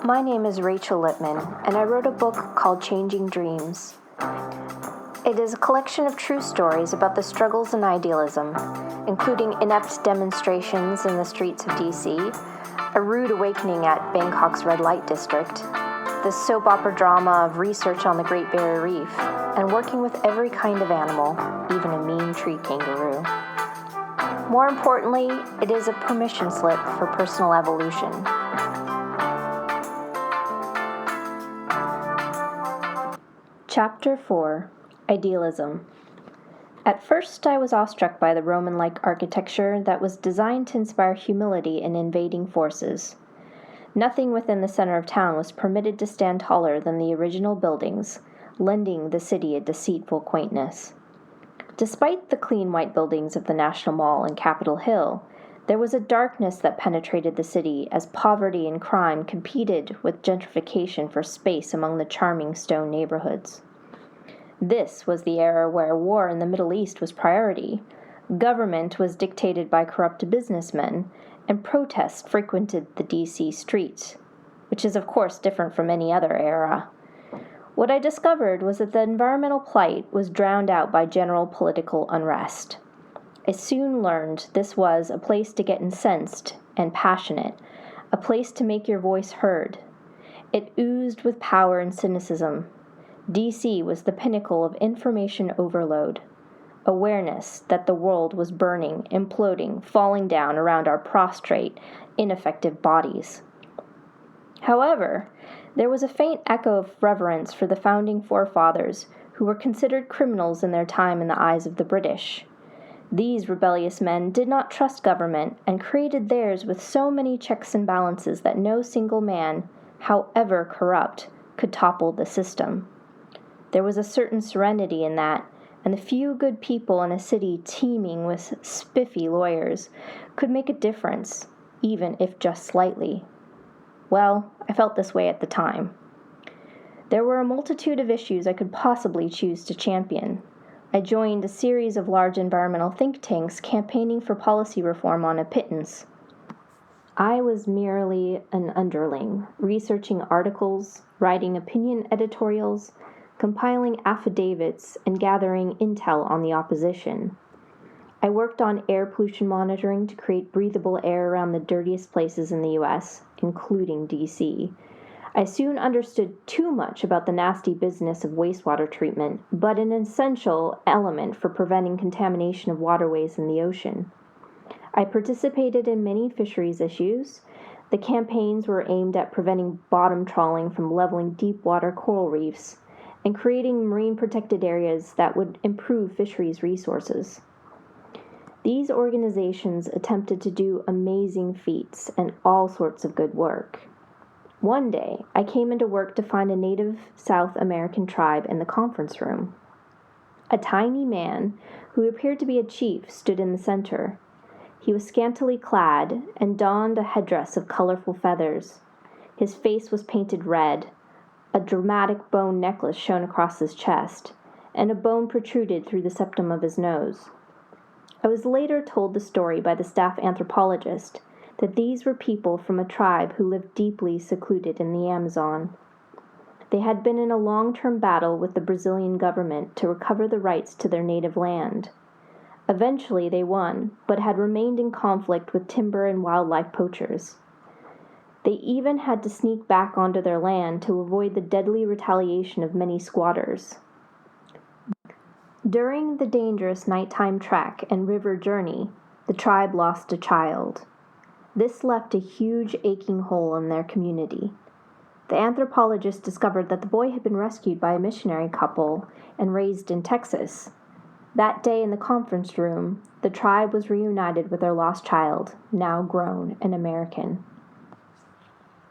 My name is Rachel Lippman, and I wrote a book called Changing Dreams. It is a collection of true stories about the struggles in idealism, including inept demonstrations in the streets of DC, a rude awakening at Bangkok's red light district, the soap opera drama of research on the Great Barrier Reef, and working with every kind of animal, even a mean tree kangaroo. More importantly, it is a permission slip for personal evolution. Chapter 4: Idealism. At first, I was awestruck by the Roman-like architecture that was designed to inspire humility in invading forces. Nothing within the center of town was permitted to stand taller than the original buildings, lending the city a deceitful quaintness. Despite the clean white buildings of the National Mall and Capitol Hill, there was a darkness that penetrated the city as poverty and crime competed with gentrification for space among the charming stone neighborhoods. This was the era where war in the Middle East was priority, government was dictated by corrupt businessmen, and protests frequented the D.C. streets, which is of course different from any other era. What I discovered was that the environmental plight was drowned out by general political unrest. I soon learned this was a place to get incensed and passionate, a place to make your voice heard. It oozed with power and cynicism. DC was the pinnacle of information overload, awareness that the world was burning, imploding, falling down around our prostrate, ineffective bodies. However, there was a faint echo of reverence for the founding forefathers who were considered criminals in their time in the eyes of the British. These rebellious men did not trust government and created theirs with so many checks and balances that no single man, however corrupt, could topple the system. There was a certain serenity in that, and the few good people in a city teeming with spiffy lawyers could make a difference, even if just slightly. Well, I felt this way at the time. There were a multitude of issues I could possibly choose to champion. I joined a series of large environmental think tanks campaigning for policy reform on a pittance. I was merely an underling, researching articles, writing opinion editorials, compiling affidavits, and gathering intel on the opposition. I worked on air pollution monitoring to create breathable air around the dirtiest places in the U.S., including D.C. I soon understood too much about the nasty business of wastewater treatment, but an essential element for preventing contamination of waterways in the ocean. I participated in many fisheries issues. The campaigns were aimed at preventing bottom trawling from leveling deep water coral reefs and creating marine protected areas that would improve fisheries resources. These organizations attempted to do amazing feats and all sorts of good work. One day, I came into work to find a native South American tribe in the conference room. A tiny man, who appeared to be a chief, stood in the center. He was scantily clad and donned a headdress of colorful feathers. His face was painted red. A dramatic bone necklace shone across his chest, and a bone protruded through the septum of his nose. I was later told the story by the staff anthropologist that these were people from a tribe who lived deeply secluded in the Amazon. They had been in a long-term battle with the Brazilian government to recover the rights to their native land. Eventually they won, but had remained in conflict with timber and wildlife poachers. They even had to sneak back onto their land to avoid the deadly retaliation of many squatters. During the dangerous nighttime trek and river journey, the tribe lost a child. This left a huge aching hole in their community. The anthropologist discovered that the boy had been rescued by a missionary couple and raised in Texas. That day in the conference room, the tribe was reunited with their lost child, now grown and American.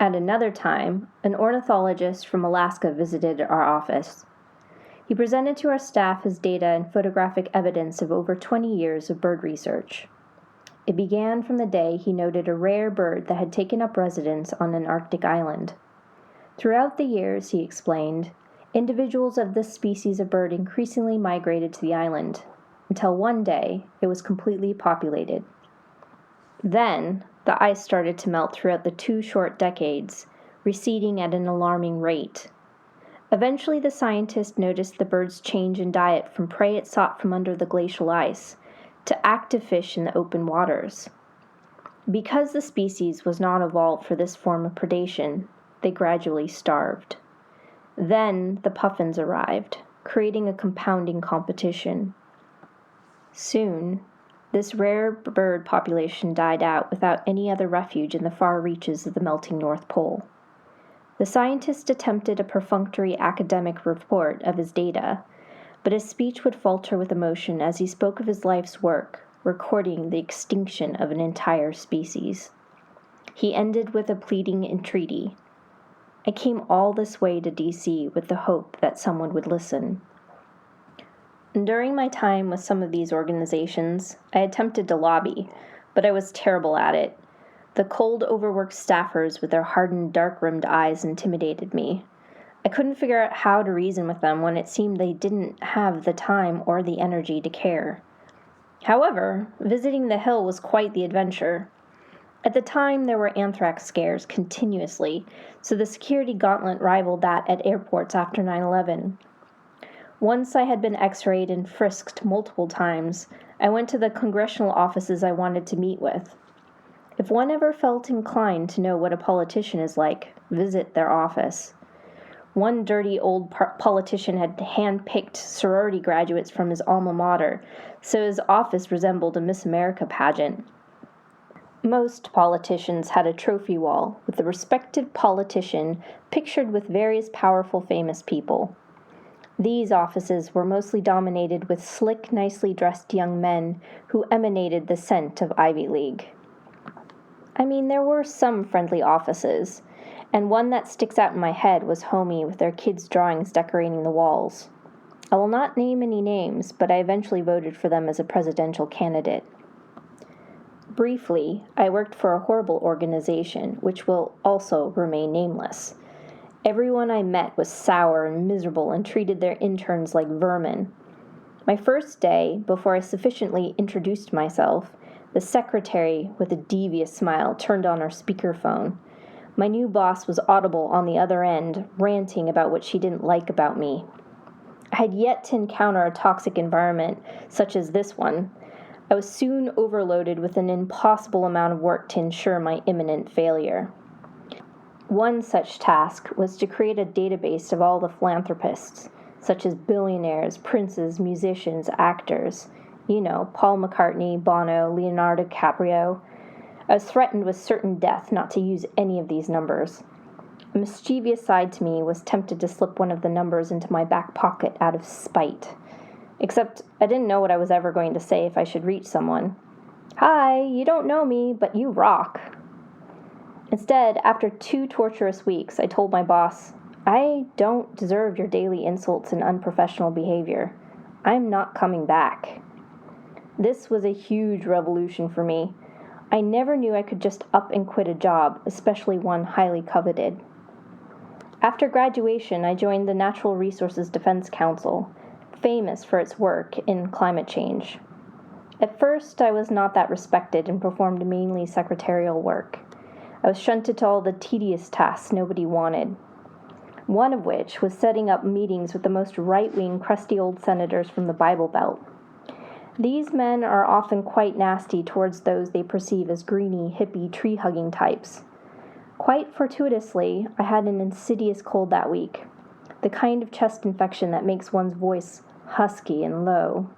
At another time, an ornithologist from Alaska visited our office. He presented to our staff his data and photographic evidence of over 20 years of bird research. It began from the day he noted a rare bird that had taken up residence on an Arctic island. Throughout the years, he explained, individuals of this species of bird increasingly migrated to the island, until one day it was completely populated. Then, the ice started to melt throughout the 2 short decades, receding at an alarming rate. Eventually, the scientist noticed the bird's change in diet from prey it sought from under the glacial ice to active fish in the open waters. Because the species was not evolved for this form of predation, they gradually starved. Then the puffins arrived, creating a compounding competition. Soon, this rare bird population died out without any other refuge in the far reaches of the melting North Pole. The scientist attempted a perfunctory academic report of his data, but his speech would falter with emotion as he spoke of his life's work, recording the extinction of an entire species. He ended with a pleading entreaty. I came all this way to D.C. with the hope that someone would listen. During my time with some of these organizations, I attempted to lobby, but I was terrible at it. The cold, overworked staffers with their hardened, dark-rimmed eyes intimidated me. I couldn't figure out how to reason with them when it seemed they didn't have the time or the energy to care. However, visiting the Hill was quite the adventure. At the time, there were anthrax scares continuously, so the security gauntlet rivaled that at airports after 9/11. Once I had been x-rayed and frisked multiple times, I went to the congressional offices I wanted to meet with. If one ever felt inclined to know what a politician is like, visit their office. One dirty old politician had hand-picked sorority graduates from his alma mater, so his office resembled a Miss America pageant. Most politicians had a trophy wall, with the respective politician pictured with various powerful famous people. These offices were mostly dominated with slick, nicely dressed young men who emanated the scent of Ivy League. I mean, there were some friendly offices, and one that sticks out in my head was Homey with their kids' drawings decorating the walls. I will not name any names, but I eventually voted for them as a presidential candidate. Briefly, I worked for a horrible organization, which will also remain nameless. Everyone I met was sour and miserable and treated their interns like vermin. My first day, before I sufficiently introduced myself, the secretary, with a devious smile, turned on her speakerphone. My new boss was audible on the other end, ranting about what she didn't like about me. I had yet to encounter a toxic environment such as this one. I was soon overloaded with an impossible amount of work to ensure my imminent failure. One such task was to create a database of all the philanthropists, such as billionaires, princes, musicians, actors. You know, Paul McCartney, Bono, Leonardo DiCaprio. I was threatened with certain death not to use any of these numbers. A mischievous side to me was tempted to slip one of the numbers into my back pocket out of spite. Except I didn't know what I was ever going to say if I should reach someone. Hi, you don't know me, but you rock. Instead, after 2 torturous weeks, I told my boss, I don't deserve your daily insults and unprofessional behavior. I'm not coming back. This was a huge revolution for me. I never knew I could just up and quit a job, especially one highly coveted. After graduation, I joined the Natural Resources Defense Council, famous for its work in climate change. At first, I was not that respected and performed mainly secretarial work. I was shunted to all the tedious tasks nobody wanted, one of which was setting up meetings with the most right-wing, crusty old senators from the Bible Belt. These men are often quite nasty towards those they perceive as greeny, hippie, tree-hugging types. Quite fortuitously, I had an insidious cold that week, the kind of chest infection that makes one's voice husky and low.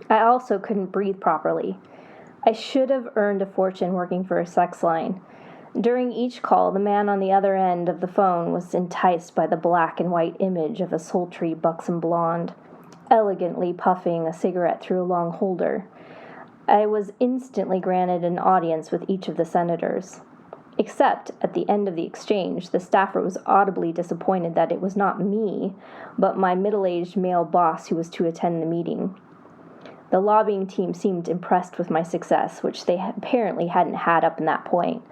I also couldn't breathe properly. I should have earned a fortune working for a sex line. During each call, the man on the other end of the phone was enticed by the black and white image of a sultry, buxom blonde, elegantly puffing a cigarette through a long holder. I was instantly granted an audience with each of the senators. Except, at the end of the exchange, the staffer was audibly disappointed that it was not me, but my middle-aged male boss who was to attend the meeting. The lobbying team seemed impressed with my success, which they apparently hadn't had up to that point.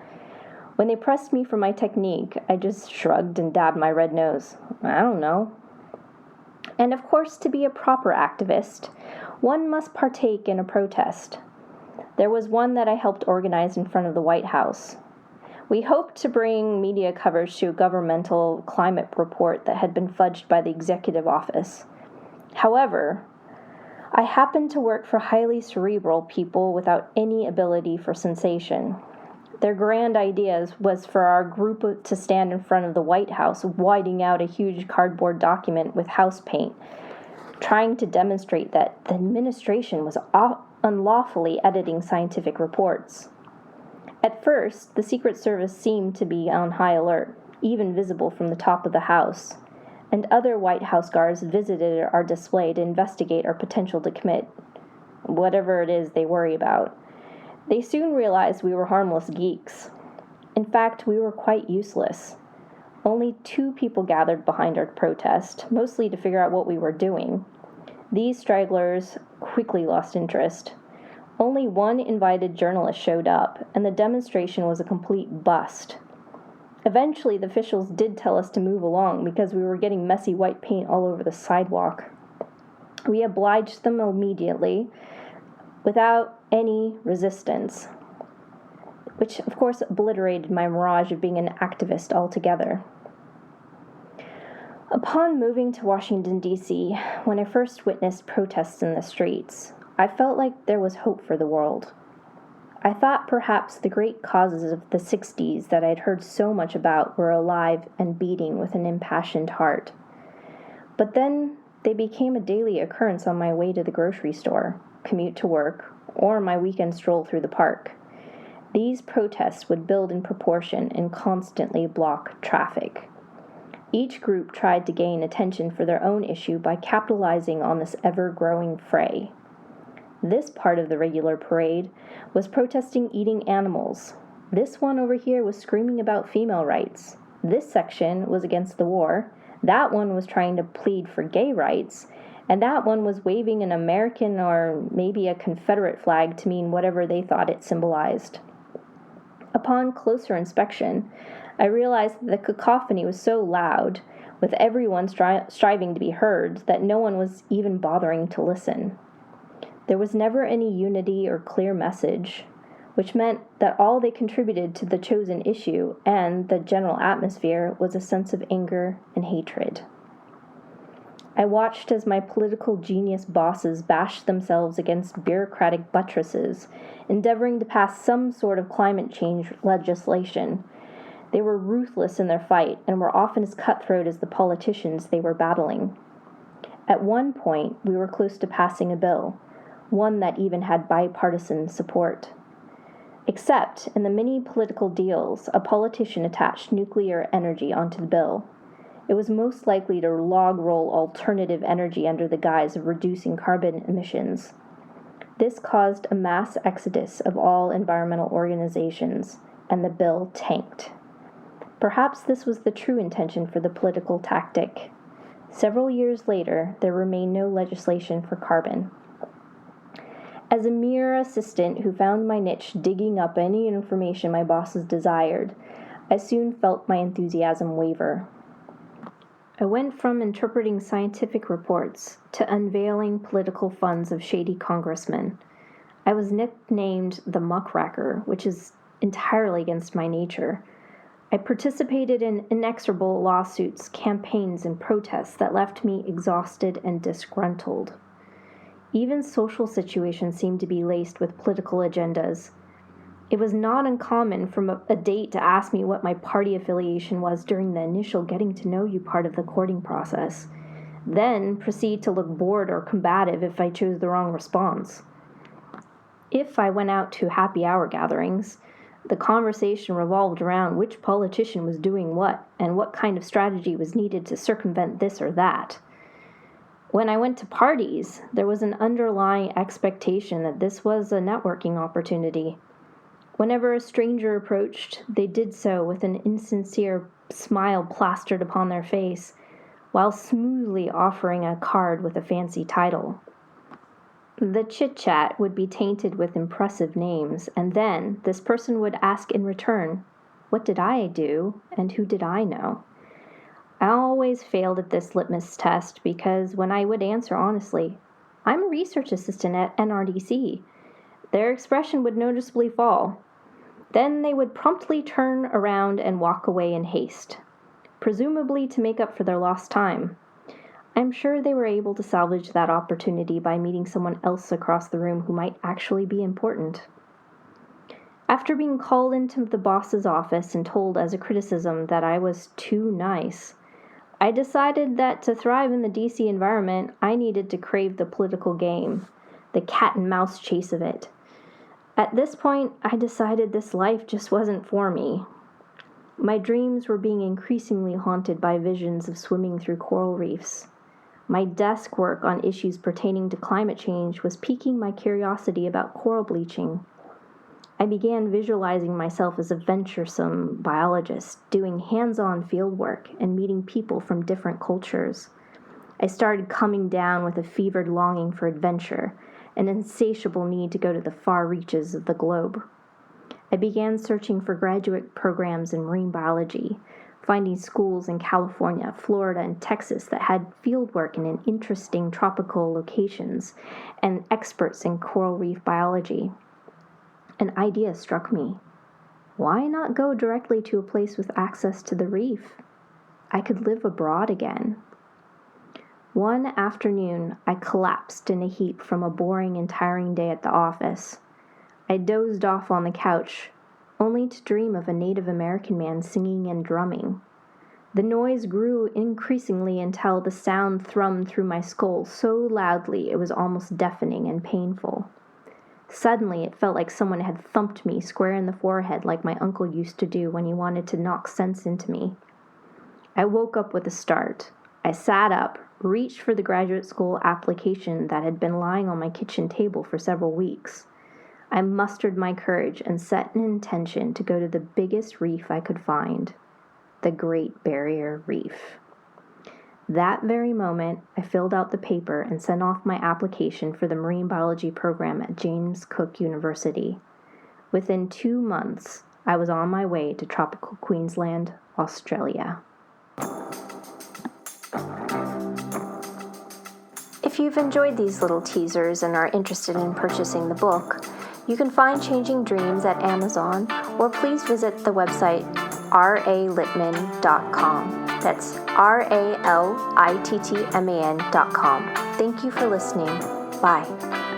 When they pressed me for my technique, I just shrugged and dabbed my red nose. I don't know. And of course, to be a proper activist, one must partake in a protest. There was one that I helped organize in front of the White House. We hoped to bring media coverage to a governmental climate report that had been fudged by the executive office. However, I happened to work for highly cerebral people without any ability for sensation. Their grand idea was for our group to stand in front of the White House, whiting out a huge cardboard document with house paint, trying to demonstrate that the administration was unlawfully editing scientific reports. At first, the Secret Service seemed to be on high alert, even visible from the top of the house, and other White House guards visited our display to investigate our potential to commit whatever it is they worry about. They soon realized we were harmless geeks. In fact, we were quite useless. Only 2 people gathered behind our protest, mostly to figure out what we were doing. These stragglers quickly lost interest. Only 1 invited journalist showed up, and the demonstration was a complete bust. Eventually, the officials did tell us to move along because we were getting messy white paint all over the sidewalk. We obliged them immediately, without any resistance, which of course obliterated my mirage of being an activist altogether. Upon moving to Washington, D.C., when I first witnessed protests in the streets, I felt like there was hope for the world. I thought perhaps the great causes of the 60s that I'd heard so much about were alive and beating with an impassioned heart. But then they became a daily occurrence on my way to the grocery store, commute to work, or my weekend stroll through the park. These protests would build in proportion and constantly block traffic. Each group tried to gain attention for their own issue by capitalizing on this ever-growing fray. This part of the regular parade was protesting eating animals. This one over here was screaming about female rights. This section was against the war. That one was trying to plead for gay rights. And that one was waving an American or maybe a Confederate flag to mean whatever they thought it symbolized. Upon closer inspection, I realized that the cacophony was so loud, with everyone striving to be heard, that no one was even bothering to listen. There was never any unity or clear message, which meant that all they contributed to the chosen issue and the general atmosphere was a sense of anger and hatred. I watched as my political genius bosses bashed themselves against bureaucratic buttresses, endeavoring to pass some sort of climate change legislation. They were ruthless in their fight and were often as cutthroat as the politicians they were battling. At one point, we were close to passing a bill, one that even had bipartisan support. Except, in the many political deals, a politician attached nuclear energy onto the bill. It was most likely to log roll alternative energy under the guise of reducing carbon emissions. This caused a mass exodus of all environmental organizations, and the bill tanked. Perhaps this was the true intention for the political tactic. Several years later, there remained no legislation for carbon. As a mere assistant who found my niche digging up any information my bosses desired, I soon felt my enthusiasm waver. I went from interpreting scientific reports to unveiling political funds of shady congressmen. I was nicknamed the muckraker, which is entirely against my nature. I participated in inexorable lawsuits, campaigns, and protests that left me exhausted and disgruntled. Even social situations seemed to be laced with political agendas. It was not uncommon from a date to ask me what my party affiliation was during the initial getting to know you part of the courting process, then proceed to look bored or combative if I chose the wrong response. If I went out to happy hour gatherings, the conversation revolved around which politician was doing what and what kind of strategy was needed to circumvent this or that. When I went to parties, there was an underlying expectation that this was a networking opportunity. Whenever a stranger approached, they did so with an insincere smile plastered upon their face, while smoothly offering a card with a fancy title. The chit-chat would be tainted with impressive names, and then this person would ask in return, what did I do, and who did I know? I always failed at this litmus test because when I would answer honestly, I'm a research assistant at NRDC, their expression would noticeably fall. Then they would promptly turn around and walk away in haste, presumably to make up for their lost time. I'm sure they were able to salvage that opportunity by meeting someone else across the room who might actually be important. After being called into the boss's office and told as a criticism that I was too nice, I decided that to thrive in the DC environment, I needed to crave the political game, the cat and mouse chase of it. At this point, I decided this life just wasn't for me. My dreams were being increasingly haunted by visions of swimming through coral reefs. My desk work on issues pertaining to climate change was piquing my curiosity about coral bleaching. I began visualizing myself as a venturesome biologist, doing hands-on fieldwork and meeting people from different cultures. I started coming down with a fevered longing for adventure, an insatiable need to go to the far reaches of the globe. I began searching for graduate programs in marine biology, finding schools in California, Florida, and Texas that had fieldwork in interesting tropical locations and experts in coral reef biology. An idea struck me. Why not go directly to a place with access to the reef? I could live abroad again. One afternoon, I collapsed in a heap from a boring and tiring day at the office. I dozed off on the couch, only to dream of a Native American man singing and drumming. The noise grew increasingly until the sound thrummed through my skull so loudly it was almost deafening and painful. Suddenly, it felt like someone had thumped me square in the forehead like my uncle used to do when he wanted to knock sense into me. I woke up with a start. I sat up, reached for the graduate school application that had been lying on my kitchen table for several weeks. I mustered my courage and set an intention to go to the biggest reef I could find, the Great Barrier Reef. That very moment, I filled out the paper and sent off my application for the marine biology program at James Cook University. Within 2 months, I was on my way to tropical Queensland, Australia. If you've enjoyed these little teasers and are interested in purchasing the book, you can find Changing Dreams at Amazon, or please visit the website ralittman.com. That's ralittman.com. Thank you for listening. Bye.